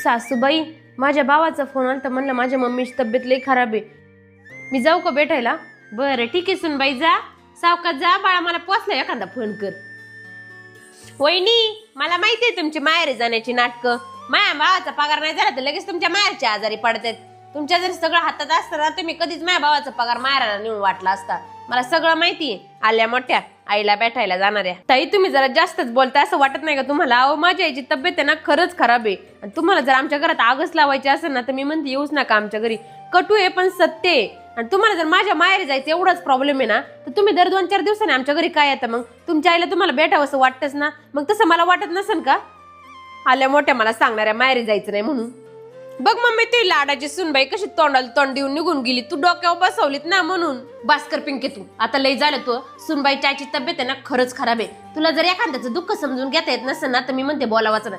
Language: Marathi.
सासूबाई, माझ्या भावाचा फोन आला तर म्हणलं माझ्या मम्मीची तब्येत लई खराब आहे, मी जाऊ का भेटायला? बरं ठीक आहे सुनबाई, जा सावकाश जा बाळा, मला पोचला एखादा फोन कर. वहिनी, मला माहितीये तुमची माहेरी जाण्याची नाटकं. माझ्या भावाचा पगार नाही झाला तर लगेच तुमच्या माहेरच्या आजारी पडतात. तुमच्या जर सगळं हातात असतं ना तुम्ही कधीच माझ्या भावाचा पगार माहेराला नेऊन वाटला असता. मला सगळं माहितीये. आल्या मोठ्या आईला भेटायला जाणाऱ्या. ताई तुम्ही जरा जास्तच बोलताय, असं वाटत नाही का तुम्हाला? अहो माझ्या आईची तब्येत आहे ना खरंच खराब आहे, आणि तुम्हाला जर आमच्या घरात आगच लावायची असेल ना तर मी म्हणते येऊच नका आमच्या घरी. कटू आहे पण सत्य आहे. आणि तुम्हाला जर माझ्या माहेरी जायचं एवढाच प्रॉब्लेम आहे ना तर तुम्ही दर 2-4 दिवसांनी आमच्या घरी काय येतं? मग तुमच्या आईला तुम्हाला भेटावं असं वाटतंच ना, मग तसं मला वाटत नसेल का? आल्या मोठ्या मला सांगणाऱ्या माहेरी जायचं नाही म्हणून. बघ मम्मी, ती लाडाची सुनबाई कशी तोंडाला तोंड देऊन निघून गेली. तू डोक्यावर बसवलीत ना म्हणून. भास्कर पिंके, तू आता लई झालं. तू सुनबाईची आईची तब्येत आहे ना खरंच खराब आहे. तुला जर एखाद्याचं दुःख समजून घेता येत नसेल ना तर मी म्हणते बोलावाच ना.